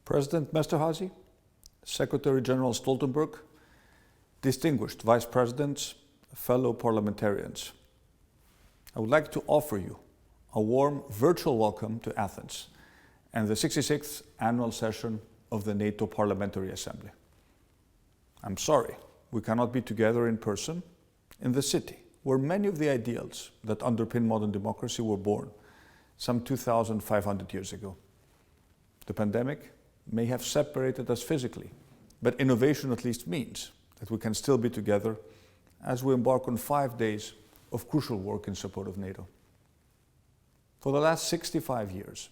President Mesterhazy, Secretary General Stoltenberg, distinguished Vice Presidents, fellow parliamentarians, I would like to offer you a warm virtual welcome to Athens and the 66th annual session of the NATO Parliamentary Assembly. I'm sorry we cannot be together in person in the city where many of the ideals that underpin modern democracy were born some 2,500 years ago. The pandemic may have separated us physically, but innovation at least means that we can still be together as we embark on 5 days of crucial work in support of NATO. For the last 65 years,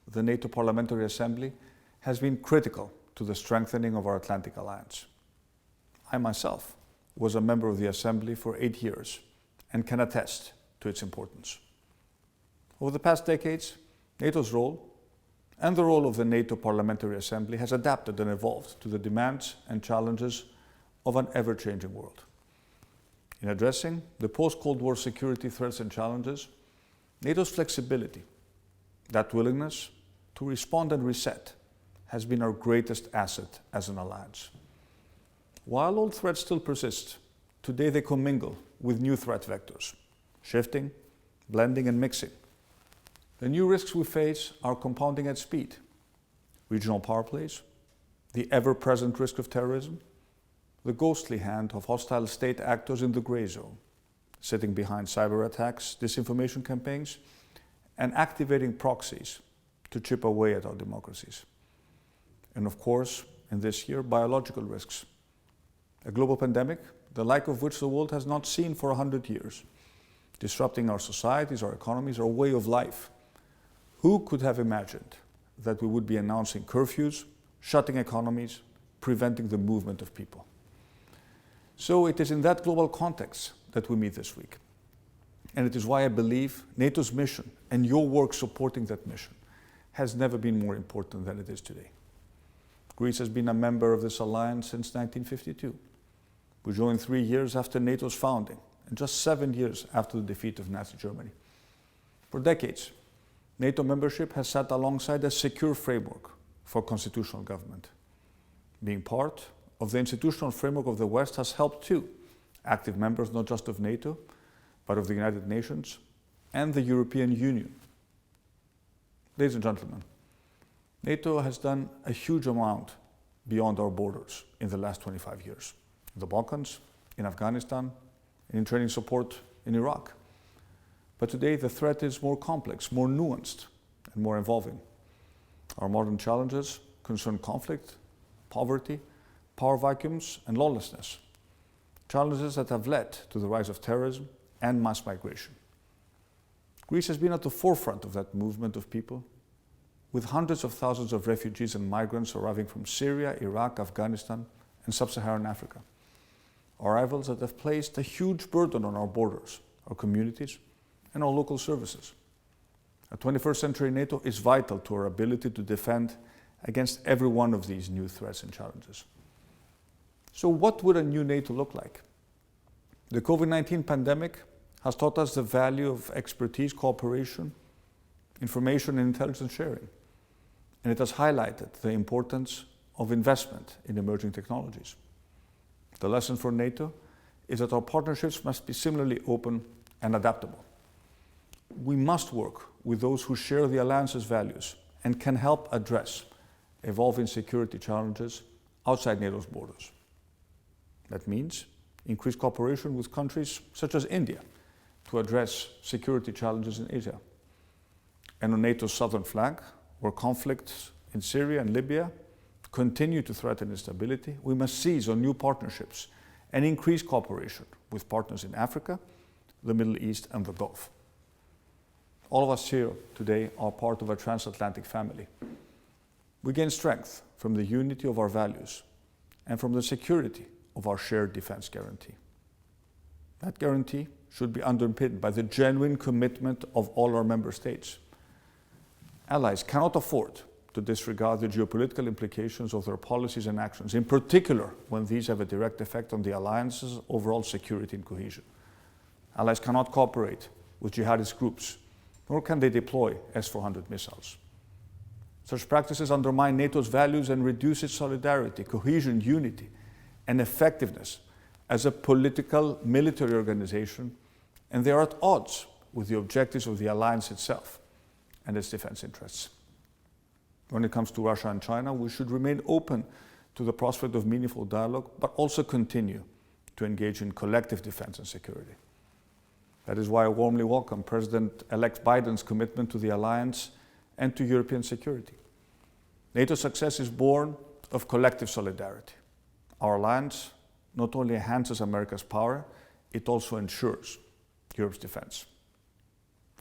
the NATO Parliamentary Assembly has been critical to the strengthening of our Atlantic alliance. I myself was a member of the Assembly for 8 years and can attest to its importance. Over the past decades, NATO's role and the role of the NATO Parliamentary Assembly has adapted and evolved to the demands and challenges of an ever-changing world. In addressing the post-Cold War security threats and challenges, NATO's flexibility, that willingness to respond and reset, has been our greatest asset as an alliance. While old threats still persist, today they commingle with new threat vectors, shifting, blending, and mixing. The new risks we face are compounding at speed. Regional power plays, the ever-present risk of terrorism, the ghostly hand of hostile state actors in the gray zone, sitting behind cyber attacks, disinformation campaigns, and activating proxies to chip away at our democracies. And of course, in this year, biological risks. A global pandemic, the like of which the world has not seen for 100 years, disrupting our societies, our economies, our way of life. Who could have imagined that we would be announcing curfews, shutting economies, preventing the movement of people? So it is in that global context that we meet this week. And it is why I believe NATO's mission and your work supporting that mission has never been more important than it is today. Greece has been a member of this alliance since 1952. We joined 3 years after NATO's founding and just 7 years after the defeat of Nazi Germany. For decades, NATO membership has sat alongside a secure framework for constitutional government. Being part of the institutional framework of the West has helped too, active members not just of NATO, but of the United Nations and the European Union. Ladies and gentlemen, NATO has done a huge amount beyond our borders in the last 25 years. In the Balkans, in Afghanistan, and in training support in Iraq. But today the threat is more complex, more nuanced, and more evolving. Our modern challenges concern conflict, poverty, power vacuums, and lawlessness. Challenges that have led to the rise of terrorism and mass migration. Greece has been at the forefront of that movement of people, with hundreds of thousands of refugees and migrants arriving from Syria, Iraq, Afghanistan, and sub-Saharan Africa. Arrivals that have placed a huge burden on our borders, our communities, and our local services. A 21st century NATO is vital to our ability to defend against every one of these new threats and challenges. So what would a new NATO look like? The COVID-19 pandemic has taught us the value of expertise, cooperation, information, and intelligence sharing. And it has highlighted the importance of investment in emerging technologies. The lesson for NATO is that our partnerships must be similarly open and adaptable. We must work with those who share the alliance's values and can help address evolving security challenges outside NATO's borders. That means increased cooperation with countries such as India to address security challenges in Asia. And on NATO's southern flank, where conflicts in Syria and Libya continue to threaten instability, we must seize on new partnerships and increase cooperation with partners in Africa, the Middle East, and the Gulf. All of us here today are part of a transatlantic family. We gain strength from the unity of our values and from the security of our shared defense guarantee. That guarantee should be underpinned by the genuine commitment of all our member states. Allies cannot afford to disregard the geopolitical implications of their policies and actions, in particular when these have a direct effect on the alliance's overall security and cohesion. Allies cannot cooperate with jihadist groups, nor can they deploy S-400 missiles. Such practices undermine NATO's values and reduce its solidarity, cohesion, unity, and effectiveness as a political military organization, and they are at odds with the objectives of the alliance itself and its defense interests. When it comes to Russia and China, we should remain open to the prospect of meaningful dialogue, but also continue to engage in collective defense and security. That is why I warmly welcome President-elect Biden's commitment to the alliance and to European security. NATO's success is born of collective solidarity. Our alliance not only enhances America's power, it also ensures Europe's defense.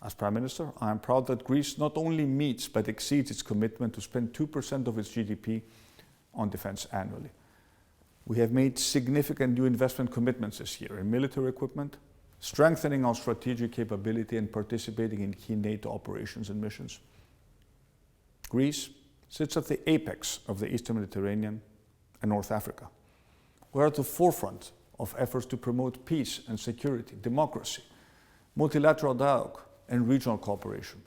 As Prime Minister, I am proud that Greece not only meets but exceeds its commitment to spend 2% of its GDP on defense annually. We have made significant new investment commitments this year in military equipment, strengthening our strategic capability and participating in key NATO operations and missions. Greece sits at the apex of the Eastern Mediterranean and North Africa. We are at the forefront of efforts to promote peace and security, democracy, multilateral dialogue, and regional cooperation.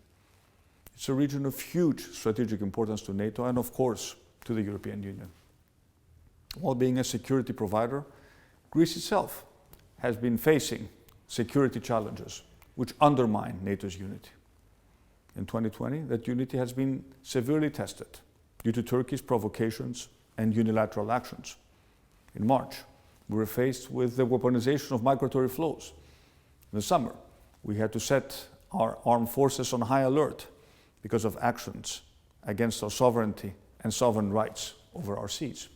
It's a region of huge strategic importance to NATO and, of course, to the European Union. While being a security provider, Greece itself has been facing security challenges which undermine NATO's unity. In 2020, that unity has been severely tested due to Turkey's provocations and unilateral actions. In March, we were faced with the weaponization of migratory flows. In the summer, we had to set our armed forces on high alert because of actions against our sovereignty and sovereign rights over our seas.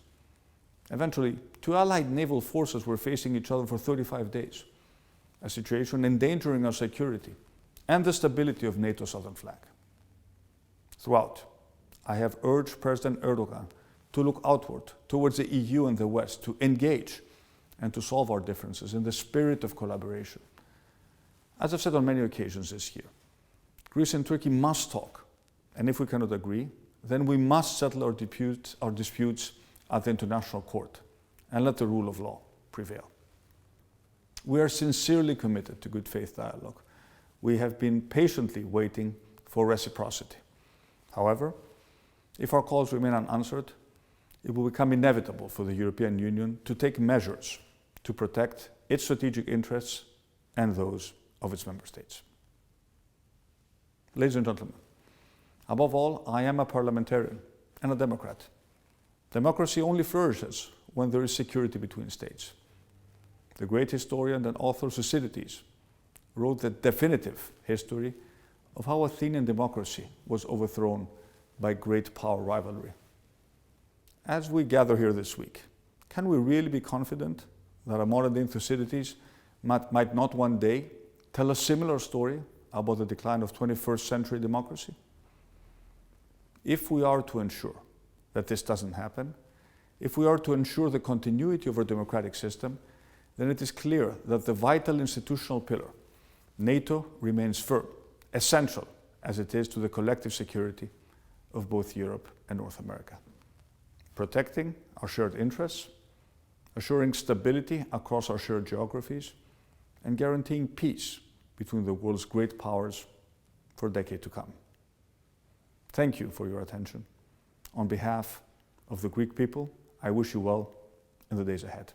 Eventually, two allied naval forces were facing each other for 35 days, a situation endangering our security and the stability of NATO's southern flank. Throughout, I have urged President Erdogan to look outward towards the EU and the West, to engage and to solve our differences in the spirit of collaboration. As I've said on many occasions this year, Greece and Turkey must talk, and if we cannot agree, then we must settle our disputes at the International Court and let the rule of law prevail. We are sincerely committed to good faith dialogue. We have been patiently waiting for reciprocity. However, if our calls remain unanswered, it will become inevitable for the European Union to take measures to protect its strategic interests and those of its member states. Ladies and gentlemen, above all, I am a parliamentarian and a Democrat. Democracy only flourishes when there is security between states. The great historian and author Thucydides wrote the definitive history of how Athenian democracy was overthrown by great power rivalry. As we gather here this week, can we really be confident that a modern-day Thucydides might not one day tell a similar story about the decline of 21st century democracy? If we are to ensure that this doesn't happen, if we are to ensure the continuity of our democratic system, then it is clear that the vital institutional pillar, NATO, remains firm, essential as it is to the collective security of both Europe and North America. Protecting our shared interests, assuring stability across our shared geographies, and guaranteeing peace between the world's great powers for a decade to come. Thank you for your attention. On behalf of the Greek people, I wish you well in the days ahead.